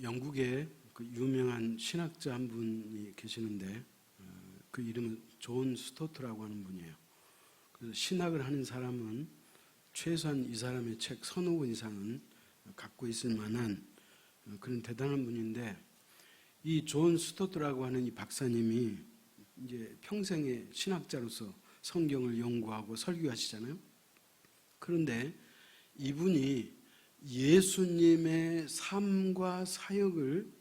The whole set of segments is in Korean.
영국에 그 유명한 신학자 한 분이 계시는데 그 이름은 존 스토트라고 하는 분이에요. 그래서 신학을 하는 사람은 최소한 이 사람의 책 서너 권 이상은 갖고 있을 만한 그런 대단한 분인데, 이 존 스토트라고 하는 이 박사님이 이제 평생의 신학자로서 성경을 연구하고 설교하시잖아요. 그런데 이분이 예수님의 삶과 사역을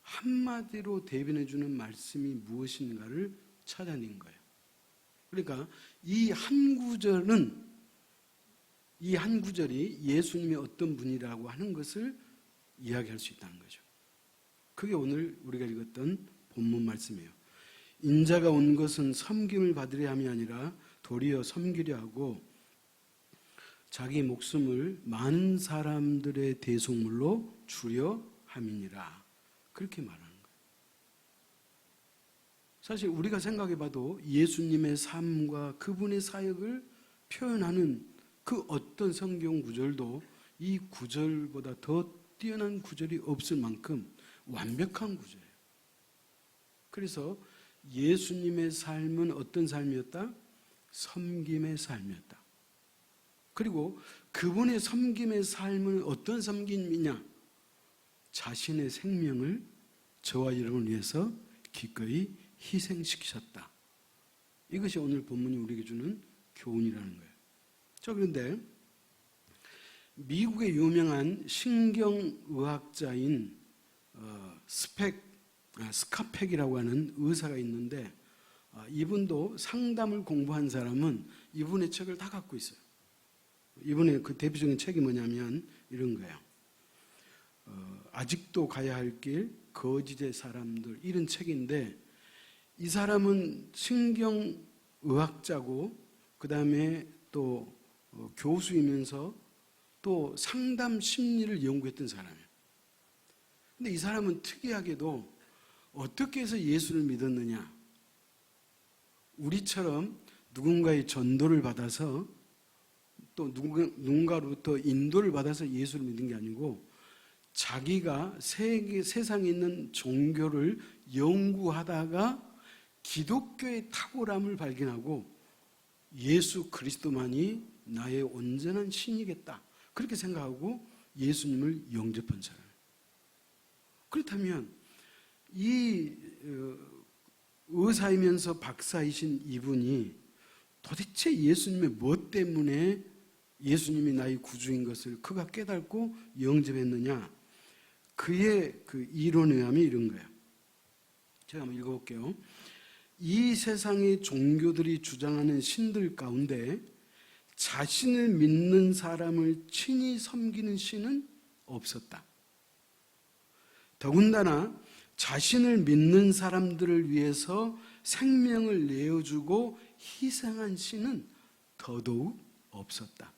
한마디로 대변해 주는 말씀이 무엇인가를 찾아낸 거예요. 그러니까 이 한 구절이 예수님이 어떤 분이라고 하는 것을 이야기할 수 있다는 거죠. 그게 오늘 우리가 읽었던 본문 말씀이에요. 인자가 온 것은 섬김을 받으려 함이 아니라 도리어 섬기려 하고 자기 목숨을 많은 사람들의 대속물로 주려 함이니라. 그렇게 말하는 거예요. 사실 우리가 생각해 봐도 예수님의 삶과 그분의 사역을 표현하는 그 어떤 성경 구절도 이 구절보다 더 뛰어난 구절이 없을 만큼 완벽한 구절이에요. 그래서 예수님의 삶은 어떤 삶이었다? 섬김의 삶이었다. 그리고 그분의 섬김의 삶은 어떤 섬김이냐? 자신의 생명을 저와 여러분을 위해서 기꺼이 희생시키셨다. 이것이 오늘 본문이 우리에게 주는 교훈이라는 거예요. 자, 그런데 미국의 유명한 신경의학자인 스카펙이라고 하는 의사가 있는데, 이분도 상담을 공부한 사람은 이분의 책을 다 갖고 있어요. 이분의 그 대표적인 책이 뭐냐면 이런 거예요. 아직도 가야 할 길, 거짓의 사람들, 이런 책인데, 이 사람은 신경의학자고 그 다음에 또 교수이면서 또 상담 심리를 연구했던 사람이에요. 근데 이 사람은 특이하게도 어떻게 해서 예수를 믿었느냐? 우리처럼 누군가의 전도를 받아서 또 누군가로부터 인도를 받아서 예수를 믿은 게 아니고, 자기가 세상에 있는 종교를 연구하다가 기독교의 탁월함을 발견하고 예수 그리스도만이 나의 온전한 신이겠다, 그렇게 생각하고 예수님을 영접한 사람이에요. 그렇다면 이 의사이면서 박사이신 이분이 도대체 예수님의 뭐 때문에 예수님이 나의 구주인 것을 그가 깨닫고 영접했느냐? 그의 그 이론의함이 이런 거예요. 제가 한번 읽어볼게요. 이 세상의 종교들이 주장하는 신들 가운데 자신을 믿는 사람을 친히 섬기는 신은 없었다. 더군다나 자신을 믿는 사람들을 위해서 생명을 내어주고 희생한 신은 더더욱 없었다.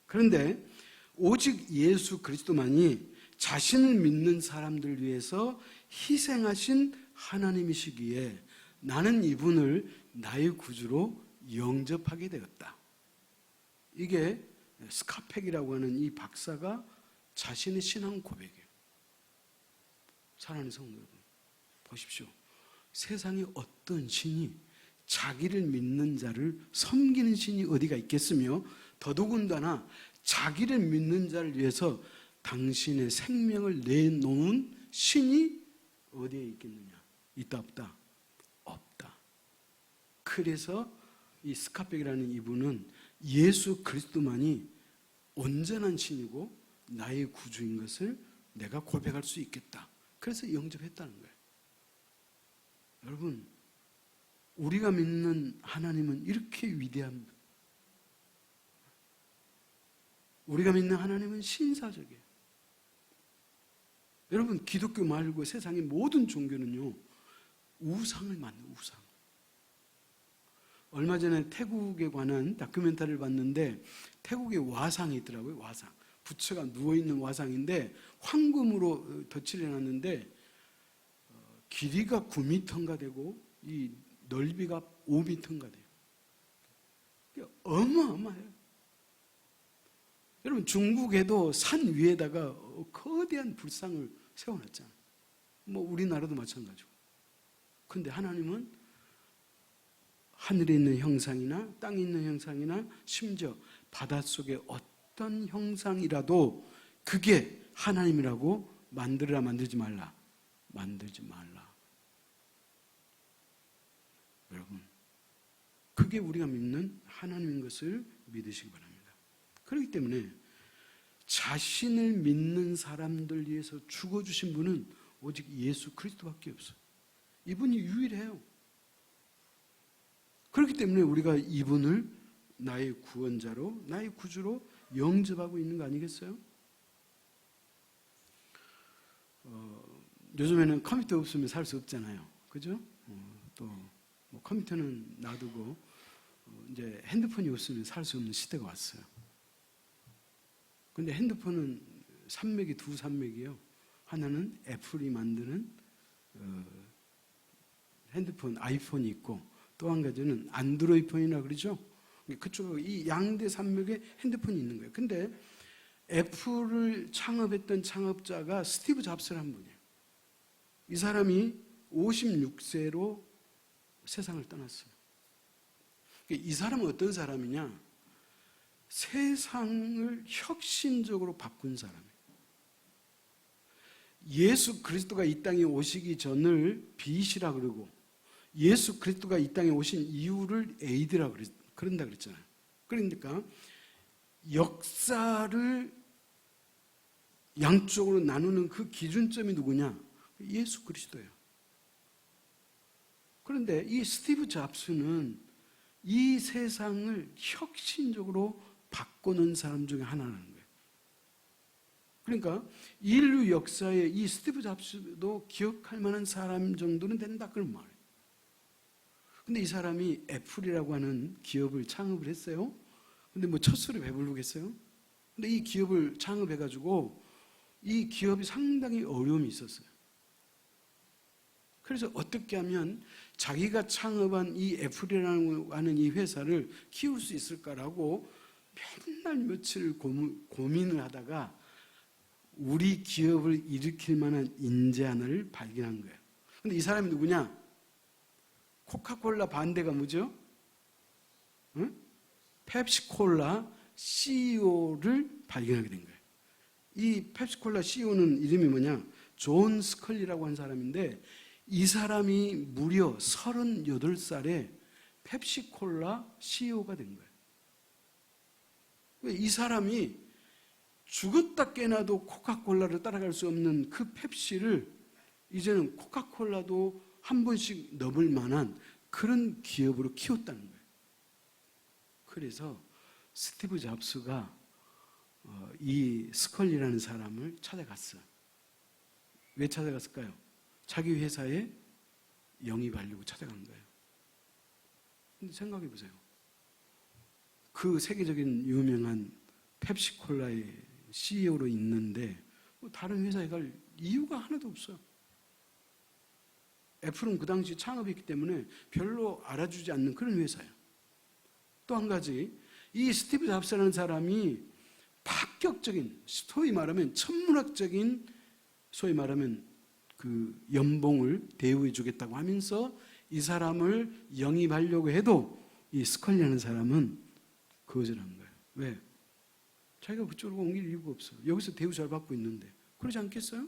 그런데 오직 예수 그리스도만이 자신을 믿는 사람들을 위해서 희생하신 하나님이시기에 나는 이분을 나의 구주로 영접하게 되었다. 이게 스카펙이라고 하는 이 박사가 자신의 신앙 고백이에요. 사랑하는 성도 여러분, 보십시오. 세상에 어떤 신이 자기를 믿는 자를 섬기는 신이 어디가 있겠으며, 더더군다나 자기를 믿는 자를 위해서 당신의 생명을 내놓은 신이 어디에 있겠느냐? 있다 없다? 없다. 그래서 이 스카펙이라는 이분은 예수 그리스도만이 온전한 신이고 나의 구주인 것을 내가 고백할 수 있겠다. 그래서 영접했다는 거예요. 여러분, 우리가 믿는 하나님은 이렇게 위대한, 우리가 믿는 하나님은 신사적이에요. 여러분, 기독교 말고 세상의 모든 종교는요, 우상을 만든 우상. 얼마 전에 태국에 관한 다큐멘터리를 봤는데, 태국에 와상이 있더라고요. 와상. 부처가 누워있는 와상인데 황금으로 덧칠을 해놨는데 길이가 9m인가 되고 이 넓이가 5m인가 돼요. 어마어마해요. 여러분, 중국에도 산 위에다가 거대한 불상을 세워놨잖아요. 뭐 우리나라도 마찬가지고. 근데 하나님은 하늘에 있는 형상이나 땅에 있는 형상이나 심지어 바닷속의 어떤 형상이라도 그게 하나님이라고 만들어라 만들지 말라. 만들지 말라. 여러분, 그게 우리가 믿는 하나님인 것을 믿으시기 바랍니다. 그렇기 때문에 자신을 믿는 사람들 위해서 죽어주신 분은 오직 예수 그리스도밖에 없어요. 이분이 유일해요. 그렇기 때문에 우리가 이분을 나의 구원자로, 나의 구주로 영접하고 있는 거 아니겠어요? 요즘에는 컴퓨터 없으면 살 수 없잖아요. 그죠? 또 뭐 컴퓨터는 놔두고 이제 핸드폰이 없으면 살 수 없는 시대가 왔어요. 근데 핸드폰은 산맥이 두 산맥이에요. 하나는 애플이 만드는 핸드폰, 아이폰이 있고 또 한 가지는 안드로이폰이라 그러죠. 그쪽 이 양대 산맥에 핸드폰이 있는 거예요. 근데 애플을 창업했던 창업자가 스티브 잡스라는 분이에요. 이 사람이 56세로 세상을 떠났어요. 이 사람은 어떤 사람이냐? 세상을 혁신적으로 바꾼 사람이에요. 예수 그리스도가 이 땅에 오시기 전을 비시라 그러고 예수 그리스도가 이 땅에 오신 이유를 에이드라 그런다 그랬잖아요. 그러니까 역사를 양쪽으로 나누는 그 기준점이 누구냐? 예수 그리스도예요. 그런데 이 스티브 잡스는 이 세상을 혁신적으로 바꾸는 사람 중에 하나라는 거예요. 그러니까 인류 역사에 이 스티브 잡스도 기억할 만한 사람 정도는 된다 그런 말이에요. 근데 이 사람이 애플이라고 하는 기업을 창업을 했어요. 근데 뭐 첫술에 배부르겠어요? 근데 이 기업을 창업해가지고 이 기업이 상당히 어려움이 있었어요. 그래서 어떻게 하면 자기가 창업한 이 애플이라고 하는 이 회사를 키울 수 있을까라고 맨날 며칠 고민을 하다가 우리 기업을 일으킬 만한 인재 하나를 발견한 거예요. 근데 이 사람이 누구냐? 코카콜라 반대가 뭐죠? 응? 펩시콜라 CEO를 발견하게 된 거예요. 이 펩시콜라 CEO는 이름이 뭐냐? 존 스컬리라고 한 사람인데 이 사람이 무려 38살에 펩시콜라 CEO가 된 거예요. 이 사람이 죽었다 깨나도 코카콜라를 따라갈 수 없는 그 펩시를 이제는 코카콜라도 한 번씩 넘을 만한 그런 기업으로 키웠다는 거예요. 그래서 스티브 잡스가 이 스컬리라는 사람을 찾아갔어요. 왜 찾아갔을까요? 자기 회사에 영입하려고 찾아간 거예요. 근데 생각해 보세요. 그 세계적인 유명한 펩시콜라의 CEO로 있는데 다른 회사에 갈 이유가 하나도 없어요. 애플은 그 당시 창업했기 때문에 별로 알아주지 않는 그런 회사예요. 또 한 가지, 이 스티브 잡스라는 사람이 파격적인, 소위 말하면 천문학적인, 소위 말하면 그 연봉을 대우해 주겠다고 하면서 이 사람을 영입하려고 해도 이 스컬리라는 사람은 거절한 거예요. 왜? 자기가 그쪽으로 옮길 이유가 없어요. 여기서 대우 잘 받고 있는데. 그러지 않겠어요?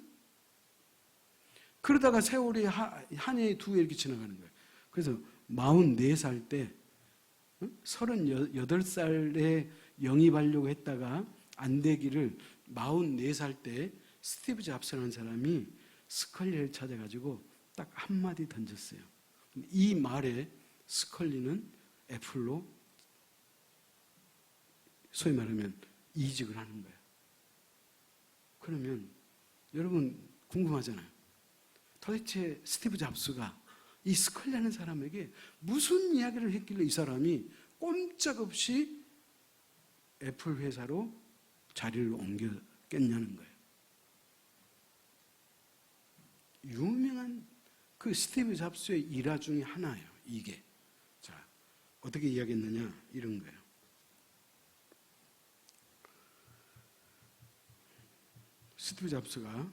그러다가 세월이 한 해, 두 해 이렇게 지나가는 거예요. 그래서 44살 때 38살에 영입하려고 했다가 안 되기를 44살 때 스티브 잡스라는 사람이 스컬리를 찾아가지고 딱 한마디 던졌어요. 이 말에 스컬리는 애플로 소위 말하면 이직을 하는 거예요. 그러면 여러분 궁금하잖아요. 도대체 스티브 잡스가 이 스컬리라는 사람에게 무슨 이야기를 했길래 이 사람이 꼼짝없이 애플 회사로 자리를 옮겼겠냐는 거예요. 유명한 그 스티브 잡스의 일화 중에 하나예요. 이게. 자, 어떻게 이야기했느냐? 이런 거예요. 스티브 잡스가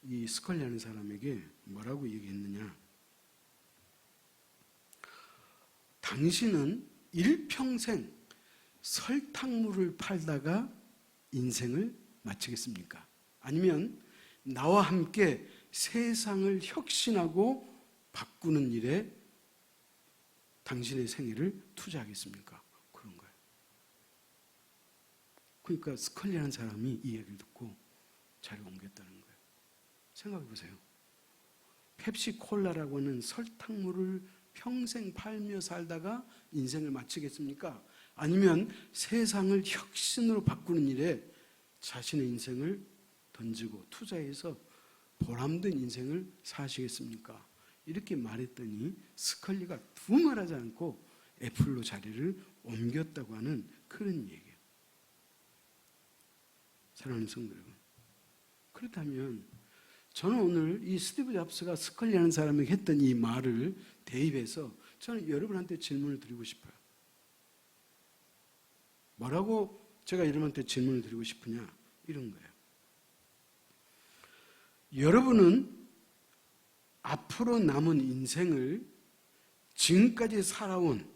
이 스컬리라는 사람에게 뭐라고 얘기했느냐? 당신은 일평생 설탕물을 팔다가 인생을 마치겠습니까? 아니면 나와 함께 세상을 혁신하고 바꾸는 일에 당신의 생애를 투자하겠습니까? 그런 거예요. 그러니까 스컬리라는 사람이 이 얘기를 듣고 자리를 옮겼다는 거예요. 생각해 보세요. 펩시콜라라고 하는 설탕물을 평생 팔며 살다가 인생을 마치겠습니까? 아니면 세상을 혁신으로 바꾸는 일에 자신의 인생을 던지고 투자해서 보람된 인생을 사시겠습니까? 이렇게 말했더니 스컬리가 두말하지 않고 애플로 자리를 옮겼다고 하는 그런 얘기예요. 사랑하는 성도 여러분, 그렇다면 저는 오늘 이 스티브 잡스가 스컬리라는 사람에게 했던 이 말을 대입해서 저는 여러분한테 질문을 드리고 싶어요. 뭐라고 제가 여러분한테 질문을 드리고 싶으냐? 이런 거예요. 여러분은 앞으로 남은 인생을 지금까지 살아온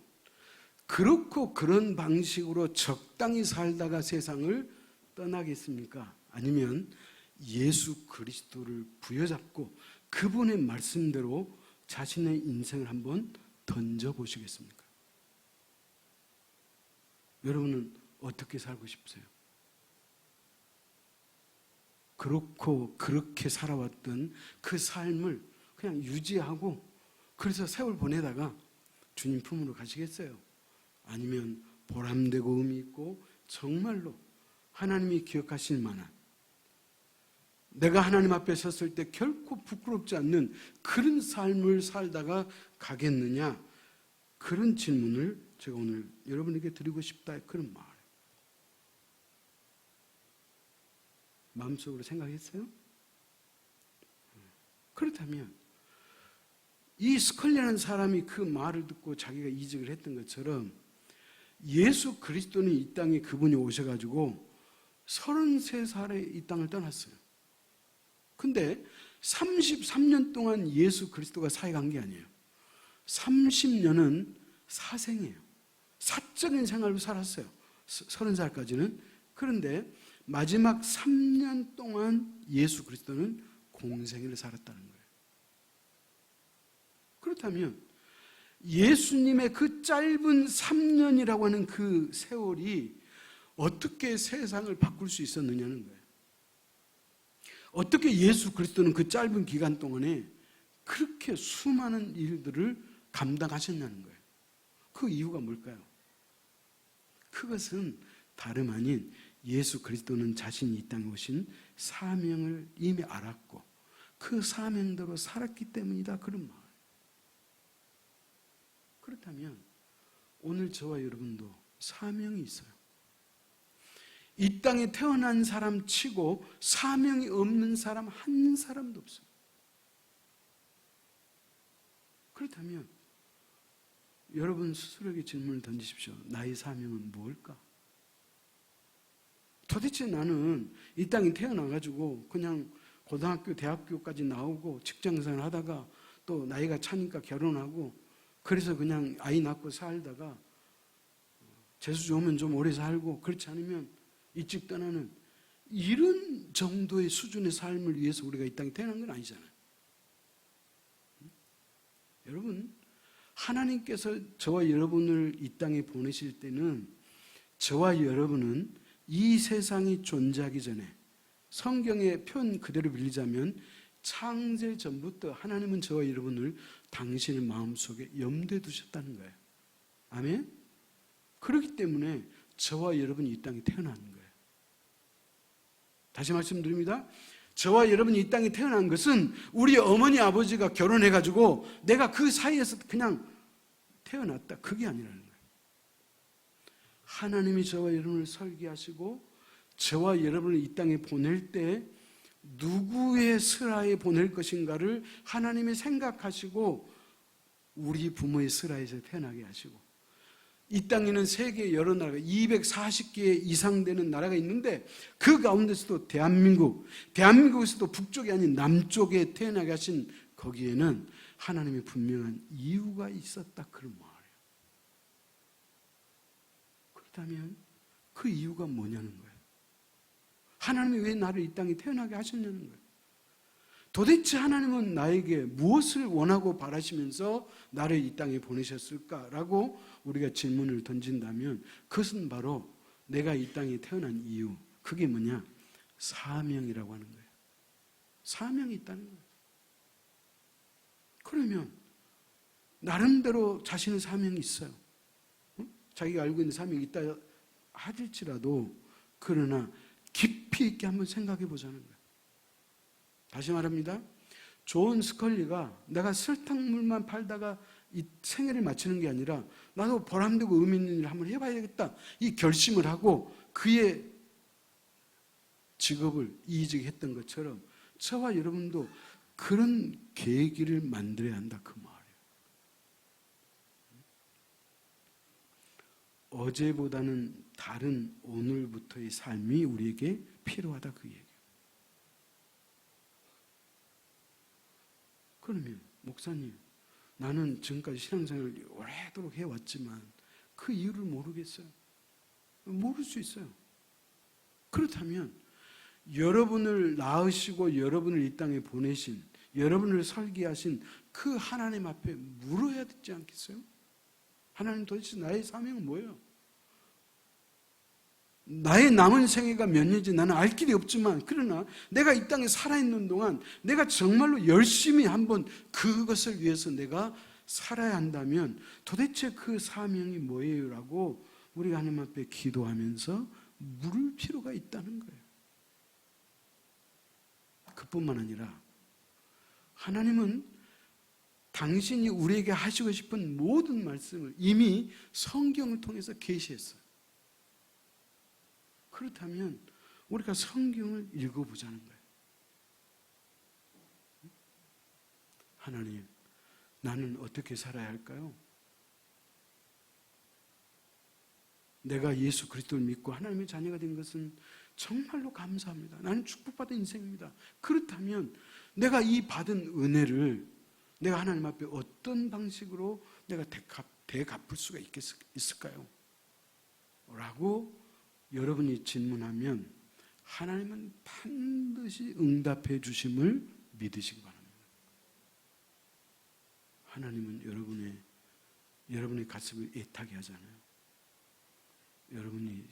그렇고 그런 방식으로 적당히 살다가 세상을 떠나겠습니까? 아니면 예수 그리스도를 부여잡고 그분의 말씀대로 자신의 인생을 한번 던져보시겠습니까? 여러분은 어떻게 살고 싶으세요? 그렇고 그렇게 살아왔던 그 삶을 그냥 유지하고 그래서 세월 보내다가 주님 품으로 가시겠어요? 아니면 보람되고 의미 있고 정말로 하나님이 기억하실 만한, 내가 하나님 앞에 섰을 때 결코 부끄럽지 않는 그런 삶을 살다가 가겠느냐? 그런 질문을 제가 오늘 여러분에게 드리고 싶다, 그런 말. 마음속으로 생각했어요? 그렇다면 이 스컬리라는 사람이 그 말을 듣고 자기가 이직을 했던 것처럼 예수 그리스도는 이 땅에 그분이 오셔가지고 33살에 이 땅을 떠났어요. 근데 33년 동안 예수 그리스도가 사역한 게 아니에요. 30년은 사생이에요. 사적인 생활로 살았어요. 30살까지는. 그런데 마지막 3년 동안 예수 그리스도는 공생애를 살았다는 거예요. 그렇다면 예수님의 그 짧은 3년이라고 하는 그 세월이 어떻게 세상을 바꿀 수 있었느냐는 거예요. 어떻게 예수 그리스도는 그 짧은 기간 동안에 그렇게 수많은 일들을 감당하셨냐는 거예요. 그 이유가 뭘까요? 그것은 다름 아닌 예수 그리스도는 자신이 이 땅에 오신 사명을 이미 알았고 그 사명대로 살았기 때문이다, 그런 말. 그렇다면 오늘 저와 여러분도 사명이 있어요. 이 땅에 태어난 사람 치고 사명이 없는 사람 한 사람도 없어요. 그렇다면 여러분 스스로에게 질문을 던지십시오. 나의 사명은 무엇일까? 도대체 나는 이 땅에 태어나가지고 그냥 고등학교, 대학교까지 나오고 직장생활 하다가 또 나이가 차니까 결혼하고 그래서 그냥 아이 낳고 살다가 재수 좋으면 좀 오래 살고 그렇지 않으면 일찍 떠나는 이런 정도의 수준의 삶을 위해서 우리가 이 땅에 태어난 건 아니잖아요. 여러분, 하나님께서 저와 여러분을 이 땅에 보내실 때는 저와 여러분은 이 세상이 존재하기 전에 성경의 표현 그대로 빌리자면 창세 전부터 하나님은 저와 여러분을 당신의 마음속에 염두에 두셨다는 거예요. 아멘? 그렇기 때문에 저와 여러분이 이 땅에 태어나는 거예요. 다시 말씀드립니다. 저와 여러분이 이 땅에 태어난 것은 우리 어머니 아버지가 결혼해가지고 내가 그 사이에서 그냥 태어났다, 그게 아니라는 거예요. 하나님이 저와 여러분을 설계하시고 저와 여러분을 이 땅에 보낼 때 누구의 슬하에 보낼 것인가를 하나님이 생각하시고 우리 부모의 슬하에서 태어나게 하시고 이 땅에는 세계 여러 나라가 240개 이상 되는 나라가 있는데 그 가운데서도 대한민국에서도 북쪽이 아닌 남쪽에 태어나게 하신 거기에는 하나님의 분명한 이유가 있었다 그런 말이에요. 그렇다면 그 이유가 뭐냐는 거예요. 하나님이 왜 나를 이 땅에 태어나게 하셨냐는 거예요. 도대체 하나님은 나에게 무엇을 원하고 바라시면서 나를 이 땅에 보내셨을까라고 우리가 질문을 던진다면 그것은 바로 내가 이 땅에 태어난 이유, 그게 뭐냐? 사명이라고 하는 거예요. 사명이 있다는 거예요. 그러면 나름대로 자신의 사명이 있어요. 자기가 알고 있는 사명이 있다 하실지라도 그러나 깊이 있게 한번 생각해 보자는 거예요. 다시 말합니다. 존 스컬리가 내가 설탕물만 팔다가 이 생애를 마치는 게 아니라 나도 보람되고 의미 있는 일을 한번 해봐야겠다 이 결심을 하고 그의 직업을 이직했던 것처럼 저와 여러분도 그런 계기를 만들어야 한다 그 말이에요. 어제보다는 다른 오늘부터의 삶이 우리에게 필요하다 그 얘기예요. 그러면 목사님, 나는 지금까지 신앙생활을 오래도록 해왔지만 그 이유를 모르겠어요. 모를 수 있어요. 그렇다면 여러분을 낳으시고 여러분을 이 땅에 보내신, 여러분을 설계하신 그 하나님 앞에 물어야 되지 않겠어요? 하나님, 도대체 나의 사명은 뭐예요? 나의 남은 생애가 몇 년인지 나는 알 길이 없지만 그러나 내가 이 땅에 살아있는 동안 내가 정말로 열심히 한번 그것을 위해서 내가 살아야 한다면 도대체 그 사명이 뭐예요? 라고 우리가 하나님 앞에 기도하면서 물을 필요가 있다는 거예요. 그뿐만 아니라 하나님은 당신이 우리에게 하시고 싶은 모든 말씀을 이미 성경을 통해서 계시했어요. 그렇다면 우리가 성경을 읽어보자는 거예요. 하나님, 나는 어떻게 살아야 할까요? 내가 예수 그리스도를 믿고 하나님의 자녀가 된 것은 정말로 감사합니다. 나는 축복받은 인생입니다. 그렇다면 내가 이 받은 은혜를 내가 하나님 앞에 어떤 방식으로 내가 되갚을 수가 있을까요? 라고 여러분이 질문하면 하나님은 반드시 응답해 주심을 믿으시기 바랍니다. 하나님은 여러분의 가슴을 애타게 하잖아요. 여러분이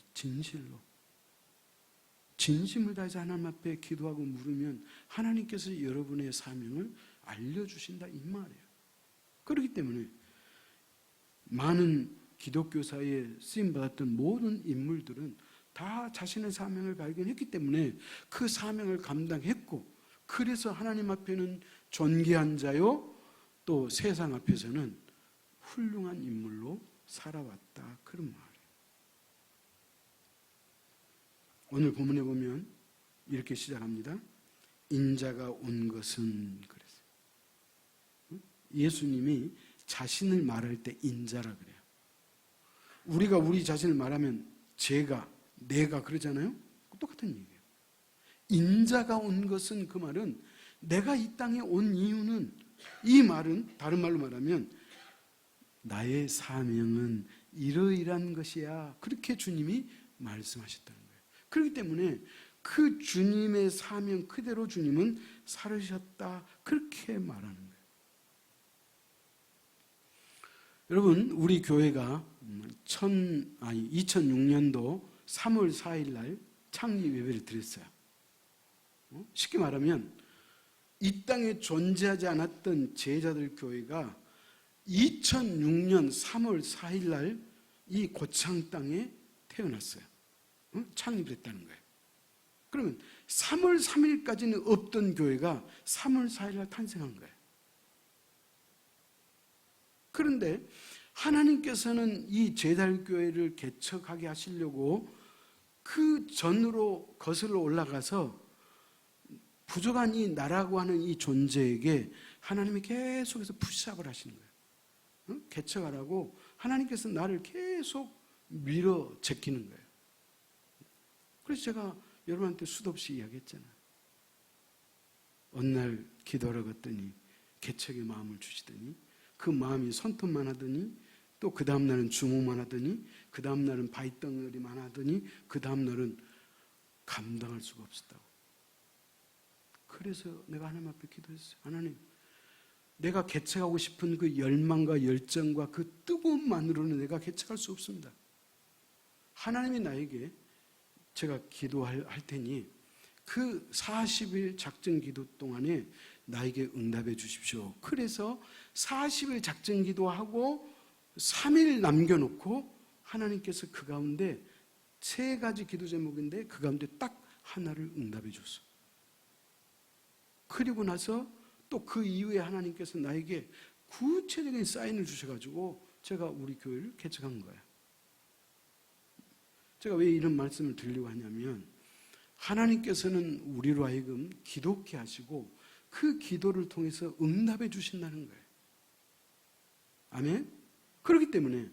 진심을 다해서 하나님 앞에 기도하고 물으면 하나님께서 여러분의 사명을 알려주신다 이 말이에요. 그렇기 때문에 많은 기독교사에 쓰임받았던 모든 인물들은 다 자신의 사명을 발견했기 때문에 그 사명을 감당했고 그래서 하나님 앞에는 존귀한 자요 또 세상 앞에서는 훌륭한 인물로 살아왔다 그런 말이에요. 오늘 본문에 보면 이렇게 시작합니다. 인자가 온 것은 그랬어요. 예수님이 자신을 말할 때 인자라 그래요. 우리가 우리 자신을 말하면 제가, 내가 그러잖아요. 똑같은 얘기예요. 인자가 온 것은 그 말은 내가 이 땅에 온 이유는 이 말은 다른 말로 말하면 나의 사명은 이러이러한 것이야. 그렇게 주님이 말씀하셨다는 거예요. 그렇기 때문에 그 주님의 사명 그대로 주님은 살으셨다. 그렇게 말하는 거예요. 여러분, 우리 교회가 2006년도 3월 4일 날 창립 예배를 드렸어요. 쉽게 말하면 이 땅에 존재하지 않았던 제자들 교회가 2006년 3월 4일 날 이 고창 땅에 태어났어요. 창립을 했다는 거예요. 그러면 3월 3일까지는 없던 교회가 3월 4일 날 탄생한 거예요. 그런데 하나님께서는 이 제달교회를 개척하게 하시려고 그 전으로 거슬러 올라가서 부족한 이 나라고 하는 이 존재에게 하나님이 계속해서 푸시업을 하시는 거예요. 개척하라고 하나님께서 나를 계속 밀어 제끼는 거예요. 그래서 제가 여러분한테 수도 없이 이야기했잖아요. 어느 날 기도하러 갔더니 개척의 마음을 주시더니 그 마음이 손톱만 하더니 또 그 다음 날은 주먹만 하더니 그 다음 날은 바위덩어리만 하더니 그 다음 날은 감당할 수가 없었다고. 그래서 내가 하나님 앞에 기도했어요. 하나님, 내가 개척하고 싶은 그 열망과 열정과 그 뜨거움만으로는 내가 개척할 수 없습니다. 하나님이 나에게 제가 기도할 테니 그 40일 작전 기도 동안에 나에게 응답해 주십시오. 그래서 40일 작전 기도하고 3일 남겨놓고 하나님께서 그 가운데 3가지 기도 제목인데 그 가운데 딱 하나를 응답해 줬어. 그리고 나서 또 그 이후에 하나님께서 나에게 구체적인 사인을 주셔가지고 제가 우리 교회를 개척한 거예요. 제가 왜 이런 말씀을 드리려고 하냐면 하나님께서는 우리로 하여금 기도케 하시고 그 기도를 통해서 응답해 주신다는 거예요. 아멘? 그렇기 때문에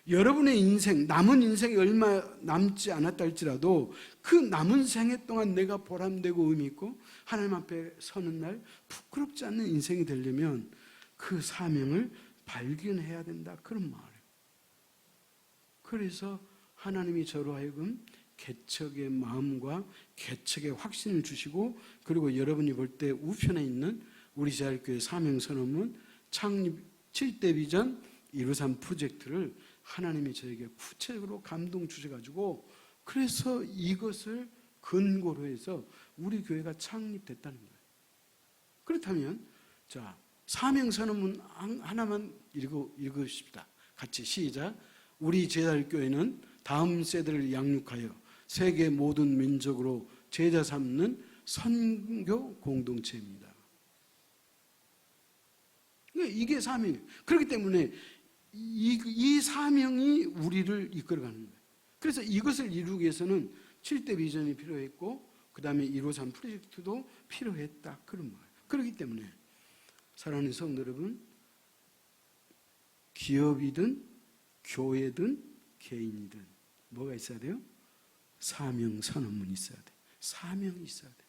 여러분의 인생, 남은 인생이 얼마 남지 않았다 할지라도 그 남은 생애 동안 내가 보람되고 의미 있고 하나님 앞에 서는 날 부끄럽지 않는 인생이 되려면 그 사명을 발견해야 된다. 그런 말이에요. 그래서 하나님이 저로 하여금 개척의 마음과 개척의 확신을 주시고 그리고 여러분이 볼 때 우편에 있는 우리 제할교회 사명선언문 창립 7대 비전 153 프로젝트를 하나님이 저에게 구체적으로 감동 주셔가지고 그래서 이것을 근거로 해서 우리 교회가 창립됐다는 거예요. 그렇다면 자 사명선언문 하나만 읽으십시다. 같이 시작. 우리 제자교회는 다음 세대를 양육하여 세계 모든 민족으로 제자 삼는 선교 공동체입니다. 이게 사명이에요. 그렇기 때문에 이 사명이 우리를 이끌어가는 거예요. 그래서 이것을 이루기 위해서는 7대 비전이 필요했고 그 다음에 153 프로젝트도 필요했다. 그런 말이에요. 그렇기 때문에 사랑하는 성도 여러분, 기업이든 교회든 개인이든 뭐가 있어야 돼요? 사명 선언문이 있어야 돼. 사명이 있어야 돼.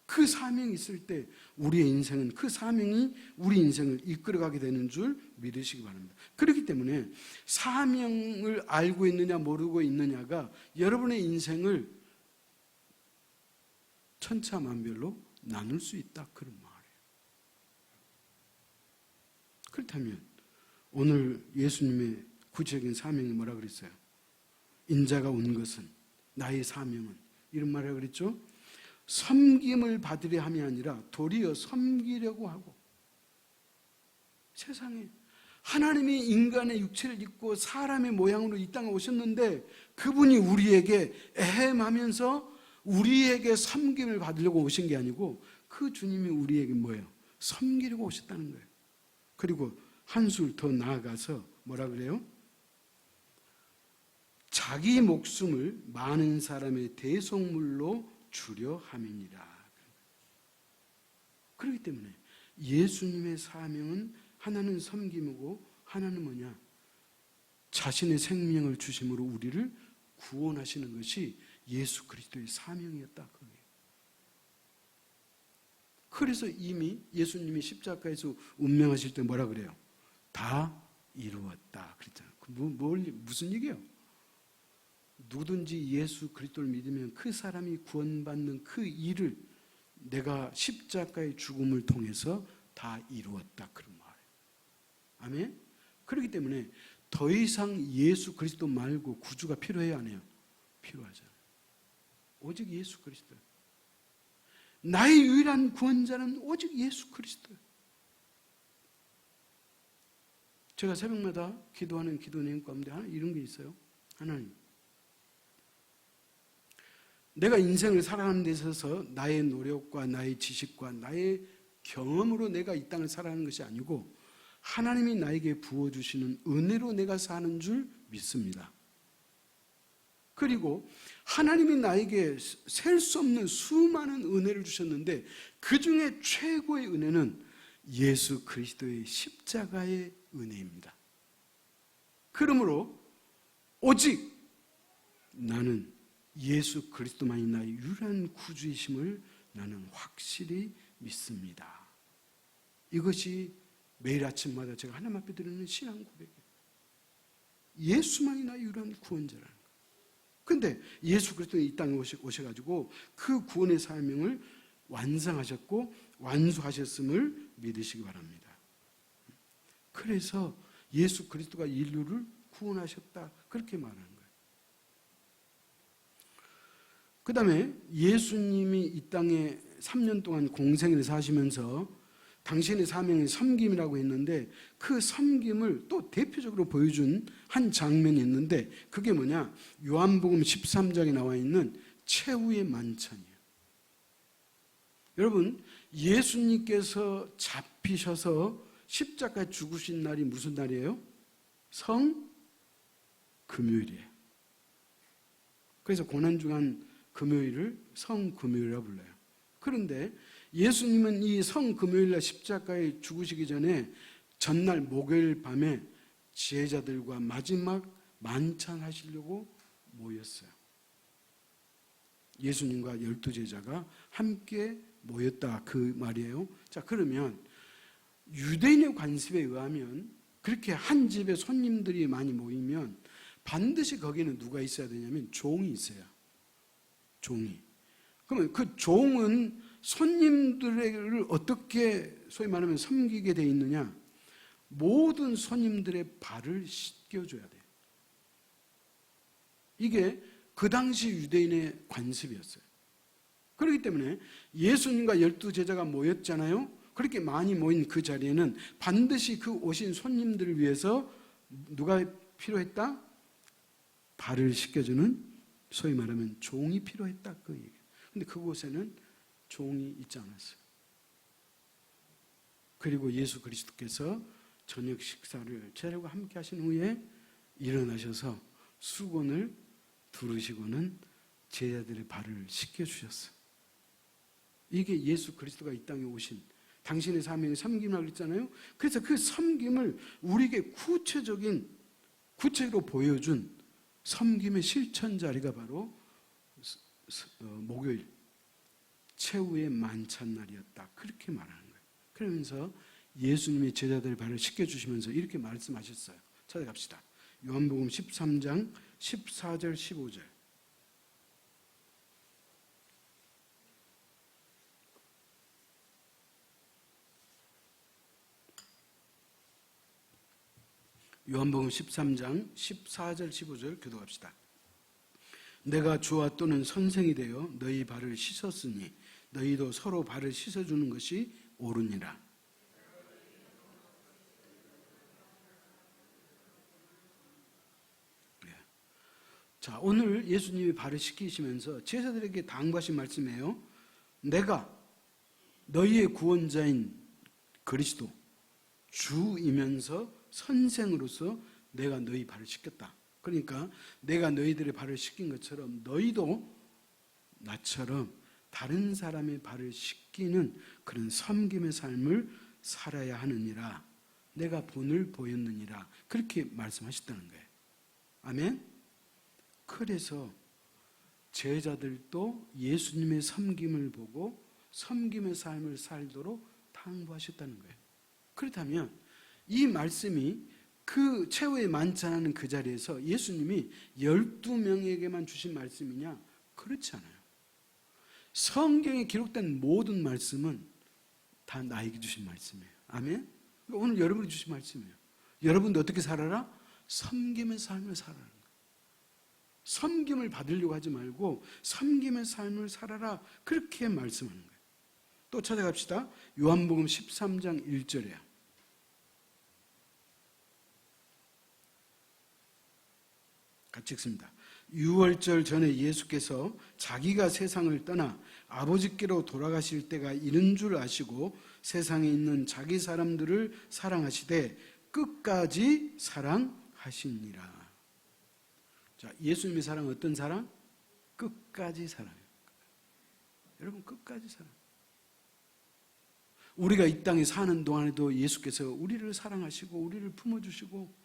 그 사명이 있을 때 우리의 인생은 그 사명이 우리 인생을 이끌어가게 되는 줄 믿으시기 바랍니다. 그렇기 때문에 사명을 알고 있느냐 모르고 있느냐가 여러분의 인생을 천차만별로 나눌 수 있다. 그런 말이에요. 그렇다면 오늘 예수님의 구체적인 사명이 뭐라 그랬어요? 인자가 온 것은 나의 사명은 이런 말이라고 그랬죠? 섬김을 받으려 함이 아니라 도리어 섬기려고 하고 세상에 하나님이 인간의 육체를 입고 사람의 모양으로 이 땅에 오셨는데 그분이 우리에게 애헴하면서 우리에게 섬김을 받으려고 오신 게 아니고 그 주님이 우리에게 뭐예요? 섬기려고 오셨다는 거예요. 그리고 한술 더 나아가서 뭐라 그래요? 자기 목숨을 많은 사람의 대속물로 주려 함이니라. 그렇기 때문에 예수님의 사명은 하나는 섬김이고 하나는 뭐냐? 자신의 생명을 주심으로 우리를 구원하시는 것이 예수 그리스도의 사명이었다. 그래서 이미 예수님이 십자가에서 운명하실 때 뭐라 그래요? 다 이루었다 그랬잖아요. 무슨 얘기예요? 누구든지 예수 그리스도를 믿으면 그 사람이 구원받는 그 일을 내가 십자가의 죽음을 통해서 다 이루었다. 그런 말이에요. 아멘? 그렇기 때문에 더 이상 예수 그리스도 말고 구주가 필요해요? 안 해요? 필요하잖아요. 오직 예수 그리스도. 나의 유일한 구원자는 오직 예수 그리스도예요. 제가 새벽마다 기도하는 기도 내용 가운데 이런 게 있어요. 하나님, 내가 인생을 살아가는 데 있어서 나의 노력과 나의 지식과 나의 경험으로 내가 이 땅을 살아가는 것이 아니고 하나님이 나에게 부어주시는 은혜로 내가 사는 줄 믿습니다. 그리고 하나님이 나에게 셀 수 없는 수많은 은혜를 주셨는데 그 중에 최고의 은혜는 예수 그리스도의 십자가의 은혜입니다. 그러므로 오직 나는 예수 그리스도만이 나의 유일한 구주이심을 나는 확실히 믿습니다. 이것이 매일 아침마다 제가 하나님 앞에 드리는 신앙 고백이에요. 예수만이 나의 유일한 구원자라는 거예요. 그런데 예수 그리스도가 이 땅에 오셔가지고 그 구원의 사명을 완성하셨고 완수하셨음을 믿으시기 바랍니다. 그래서 예수 그리스도가 인류를 구원하셨다, 그렇게 말하는 거예요. 그 다음에 예수님이 이 땅에 3년 동안 공생을 사시면서 당신의 사명이 섬김이라고 했는데, 그 섬김을 또 대표적으로 보여준 한 장면이 있는데, 그게 뭐냐? 요한복음 13장에 나와 있는 최후의 만찬이에요. 여러분, 예수님께서 잡히셔서 십자가에 죽으신 날이 무슨 날이에요? 성금요일이에요. 그래서 고난주간 금요일을 성금요일이라고 불러요. 그런데 예수님은 이 성금요일날 십자가에 죽으시기 전에 전날 목요일 밤에 제자들과 마지막 만찬하시려고 모였어요. 예수님과 12제자가 함께 모였다, 그 말이에요. 자, 그러면 유대인의 관습에 의하면 그렇게 한 집에 손님들이 많이 모이면 반드시 거기는 누가 있어야 되냐면 종이 있어요. 종이. 그러면 그 종은 손님들을 어떻게 소위 말하면 섬기게 돼 있느냐? 모든 손님들의 발을 씻겨줘야 돼요. 이게 그 당시 유대인의 관습이었어요. 그렇기 때문에 예수님과 12제자가 모였잖아요. 그렇게 많이 모인 그 자리에는 반드시 그 오신 손님들을 위해서 누가 필요했다? 발을 씻겨주는, 소위 말하면 종이 필요했다, 그 얘기예요. 근데 그곳에는 종이 있지 않았어요. 그리고 예수 그리스도께서 저녁 식사를 제자들과 함께 하신 후에 일어나셔서 수건을 두르시고는 제자들의 발을 씻겨주셨어요. 이게 예수 그리스도가 이 땅에 오신 당신의 사명이 섬김이라고 그랬잖아요. 그래서 그 섬김을 우리에게 구체적으로 보여준 섬김의 실천 자리가 바로 목요일 최후의 만찬날이었다, 그렇게 말하는 거예요. 그러면서 예수님이 제자들의 발을 씻겨주시면서 이렇게 말씀하셨어요. 찾아갑시다. 요한복음 13장 14절 15절. 요한복음 13장 14절 15절 교독합시다. 내가 주와 또는 선생이 되어 너희 발을 씻었으니 너희도 서로 발을 씻어주는 것이 옳으니라. 자, 오늘 예수님이 발을 씻기시면서 제자들에게 당부하신 말씀이에요. 내가 너희의 구원자인 그리스도 주이면서 선생으로서 내가 너희 발을 씻겼다. 그러니까 내가 너희들의 발을 씻긴 것처럼 너희도 나처럼 다른 사람의 발을 씻기는 그런 섬김의 삶을 살아야 하느니라. 내가 본을 보였느니라. 그렇게 말씀하셨다는 거예요. 아멘? 그래서 제자들도 예수님의 섬김을 보고 섬김의 삶을 살도록 당부하셨다는 거예요. 그렇다면 이 말씀이 그 최후의 만찬하는 그 자리에서 예수님이 12명에게만 주신 말씀이냐? 그렇지 않아요. 성경에 기록된 모든 말씀은 다 나에게 주신 말씀이에요. 아멘? 오늘 여러분이 주신 말씀이에요. 여러분도 어떻게 살아라? 섬김의 삶을 살아라. 섬김을 받으려고 하지 말고 섬김의 삶을 살아라, 그렇게 말씀하는 거예요. 또 찾아갑시다. 요한복음 13장 1절이에요. 같이 읽습니다. 유월절 전에 예수께서 자기가 세상을 떠나 아버지께로 돌아가실 때가 이른 줄 아시고 세상에 있는 자기 사람들을 사랑하시되 끝까지 사랑하시니라. 자, 예수님의 사랑은 어떤 사랑? 끝까지 사랑해요. 여러분, 끝까지 사랑. 우리가 이 땅에 사는 동안에도 예수께서 우리를 사랑하시고 우리를 품어주시고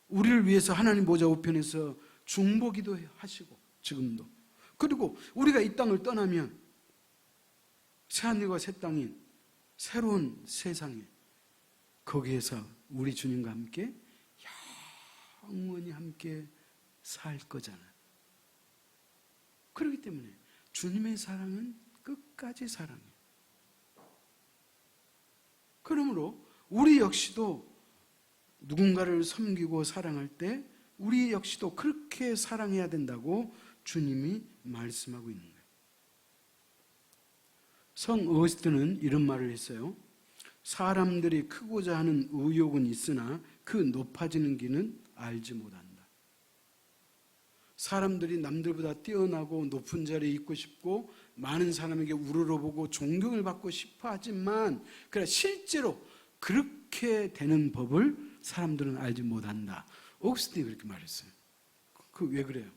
우리를 위해서 하나님 보좌 우편에서 중보기도 하시고 지금도. 그리고 우리가 이 땅을 떠나면 새하늘과 새 땅인 새로운 세상에 거기에서 우리 주님과 함께 영원히 함께 살 거잖아요. 그렇기 때문에 주님의 사랑은 끝까지 사랑이에요. 그러므로 우리 역시도 누군가를 섬기고 사랑할 때 우리 역시도 그렇게 사랑해야 된다고 주님이 말씀하고 있는 거예요. 성 어거스틴은 이런 말을 했어요. 사람들이 크고자 하는 의욕은 있으나 그 높아지는 길은 알지 못한다. 사람들이 남들보다 뛰어나고 높은 자리에 있고 싶고 많은 사람에게 우러러보고 존경을 받고 싶어 하지만 그러나 실제로 그렇게 되는 법을 사람들은 알지 못한다. 옥스틴이 그렇게 말했어요. 왜 그래요?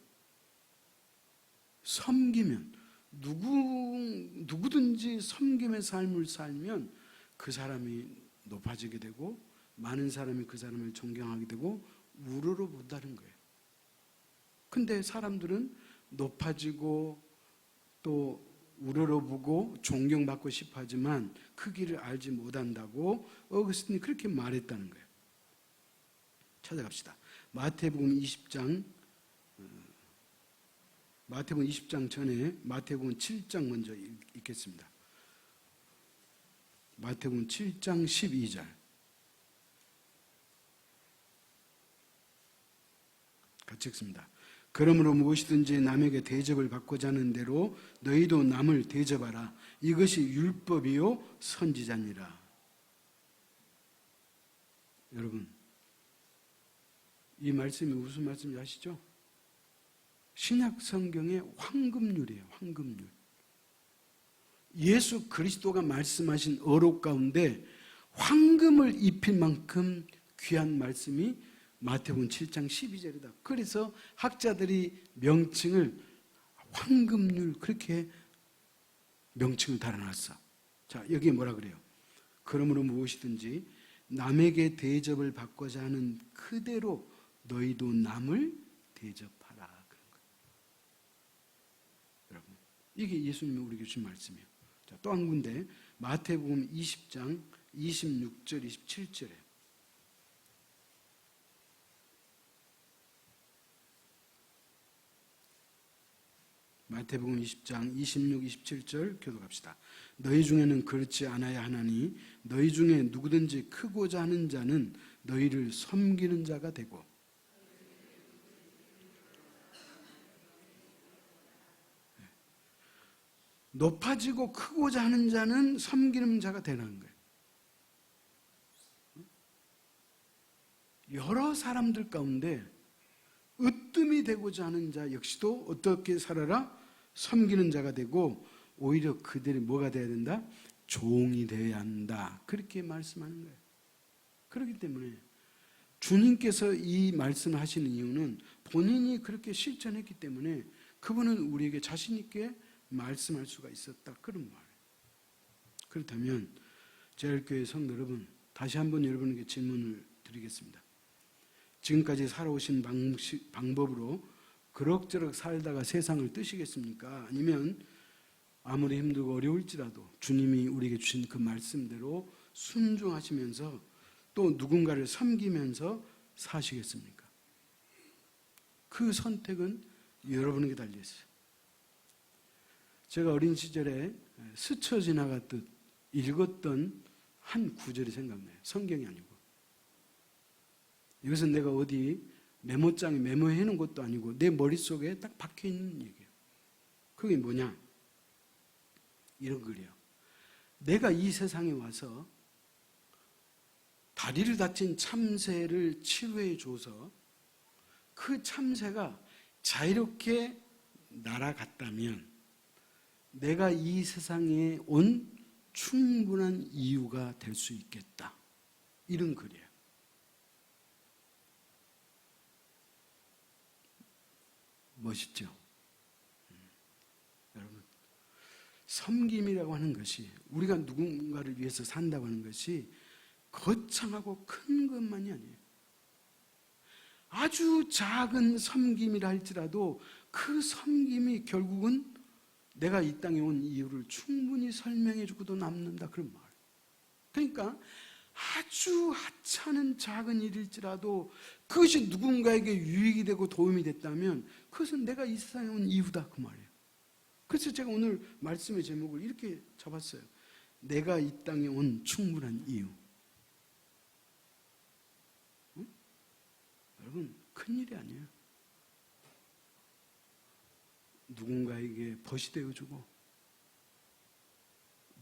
섬기면 누구든지 섬김의 삶을 살면 그 사람이 높아지게 되고 많은 사람이 그 사람을 존경하게 되고 우러러본다는 거예요. 근데 사람들은 높아지고 또 우러러보고 존경받고 싶어 하지만 그 길을 알지 못한다고 어거스틴이 그렇게 말했다는 거예요. 찾아갑시다. 마태복음 20장 전에 마태복음 7장 먼저 읽겠습니다. 마태복음 7장 12절 같이 읽습니다. 그러므로 무엇이든지 남에게 대접을 받고자 하는 대로 너희도 남을 대접하라. 이것이 율법이요 선지자니라. 여러분, 이 말씀이 무슨 말씀인지 아시죠? 신약 성경의 황금률이에요. 황금률. 예수 그리스도가 말씀하신 어록 가운데 황금을 입힐 만큼 귀한 말씀이 마태복음 7장 12절이다. 그래서 학자들이 명칭을 황금률 그렇게 명칭을 달아놨어. 자, 여기에 뭐라 그래요? 그러므로 무엇이든지 남에게 대접을 받고자 하는 그대로 너희도 남을 대접하라. 그런 거예요. 여러분, 이게 예수님이 우리에게 주신 말씀이에요. 자, 또 한 군데 마태복음 20장 26절 27절에 마태복음 20장 26, 27절 교독합시다. 너희 중에는 그렇지 않아야 하나니 너희 중에 누구든지 크고자 하는 자는 너희를 섬기는 자가 되고 높아지고 크고자 하는 자는 섬기는 자가 되는 거예요. 여러 사람들 가운데 으뜸이 되고자 하는 자 역시도 어떻게 살아라? 섬기는 자가 되고 오히려 그들이 뭐가 되어야 된다? 종이 되어야 한다. 그렇게 말씀하는 거예요. 그렇기 때문에 주님께서 이 말씀을 하시는 이유는 본인이 그렇게 실천했기 때문에 그분은 우리에게 자신 있게 말씀할 수가 있었다. 그런 말이에요. 그렇다면 제일교회 성도 여러분, 다시 한번 여러분에게 질문을 드리겠습니다. 지금까지 살아오신 방법으로 그럭저럭 살다가 세상을 뜨시겠습니까? 아니면 아무리 힘들고 어려울지라도 주님이 우리에게 주신 그 말씀대로 순종하시면서 또 누군가를 섬기면서 사시겠습니까? 그 선택은 여러분에게 달려있어요. 제가 어린 시절에 스쳐 지나갔듯 읽었던 한 구절이 생각나요. 성경이 아니고. 이것은 내가 어디 메모장에 메모해 놓은 것도 아니고 내 머릿속에 딱 박혀 있는 얘기예요. 그게 뭐냐? 이런 글이에요. 내가 이 세상에 와서 다리를 다친 참새를 치료해 줘서 그 참새가 자유롭게 날아갔다면 내가 이 세상에 온 충분한 이유가 될 수 있겠다. 이런 글이에요. 멋있죠? 여러분, 섬김이라고 하는 것이, 우리가 누군가를 위해서 산다고 하는 것이 거창하고 큰 것만이 아니에요. 아주 작은 섬김이라 할지라도 그 섬김이 결국은 내가 이 땅에 온 이유를 충분히 설명해 주고도 남는다, 그런 말. 그러니까 아주 하찮은 작은 일일지라도 그것이 누군가에게 유익이 되고 도움이 됐다면 그것은 내가 이 세상에 온 이유다, 그 말이에요. 그래서 제가 오늘 말씀의 제목을 이렇게 잡았어요. 내가 이 땅에 온 충분한 이유. 응? 여러분, 큰일이 아니에요. 누군가에게 벗이 되어주고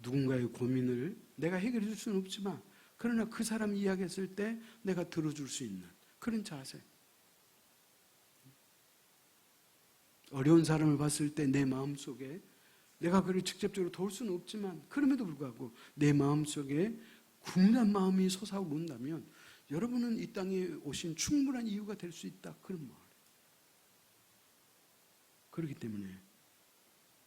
누군가의 고민을 내가 해결해 줄 수는 없지만 그러나 그 사람이 이야기했을 때 내가 들어줄 수 있는 그런 자세. 어려운 사람을 봤을 때 내 마음속에 내가 그를 직접적으로 도울 수는 없지만 그럼에도 불구하고 내 마음속에 국난 마음이 솟아오른다면 여러분은 이 땅에 오신 충분한 이유가 될 수 있다, 그런 말. 그렇기 때문에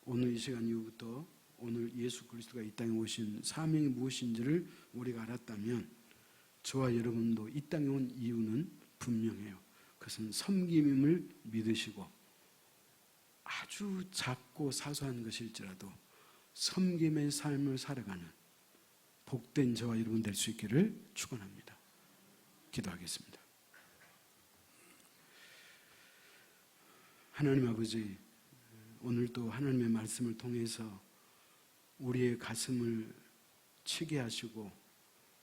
오늘 이 시간 이후부터 오늘 예수 그리스도가 이 땅에 오신 사명이 무엇인지를 우리가 알았다면 저와 여러분도 이 땅에 온 이유는 분명해요. 그것은 섬김임을 믿으시고 아주 작고 사소한 것일지라도 섬김의 삶을 살아가는 복된 저와 여러분 될 수 있기를 축원합니다. 기도하겠습니다. 하나님 아버지, 오늘도 하나님의 말씀을 통해서 우리의 가슴을 치게 하시고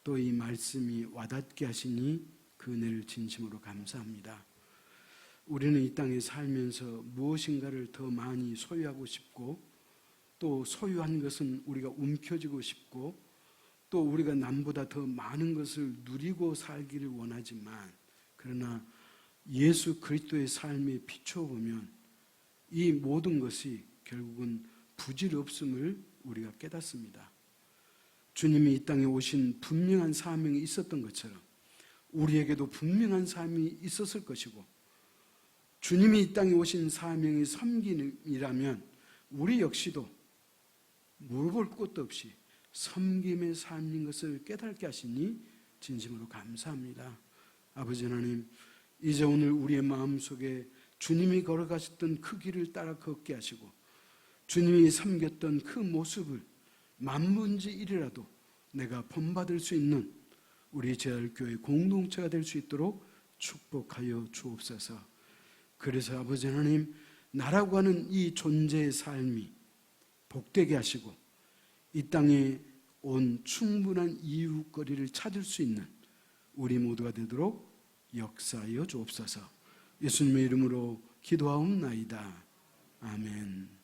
또 이 말씀이 와닿게 하시니 그 은혜를 진심으로 감사합니다. 우리는 이 땅에 살면서 무엇인가를 더 많이 소유하고 싶고 또 소유한 것은 우리가 움켜쥐고 싶고 또 우리가 남보다 더 많은 것을 누리고 살기를 원하지만 그러나 예수 그리스도의 삶에 비춰보면 이 모든 것이 결국은 부질없음을 우리가 깨닫습니다. 주님이 이 땅에 오신 분명한 사명이 있었던 것처럼 우리에게도 분명한 사명이 있었을 것이고 주님이 이 땅에 오신 사명이 섬김이라면 우리 역시도 물어볼 것도 없이 섬김의 삶인 것을 깨닫게 하시니 진심으로 감사합니다. 아버지 하나님, 이제 오늘 우리의 마음속에 주님이 걸어가셨던 그 길을 따라 걷게 하시고 주님이 섬겼던 그 모습을 만분의 일이라도 내가 본받을 수 있는 우리 재활교회 공동체가 될 수 있도록 축복하여 주옵소서. 그래서 아버지 하나님, 나라고 하는 이 존재의 삶이 복되게 하시고 이 땅에 온 충분한 이유거리를 찾을 수 있는 우리 모두가 되도록 역사하여 주옵소서. 예수님의 이름으로 기도하옵나이다. 아멘.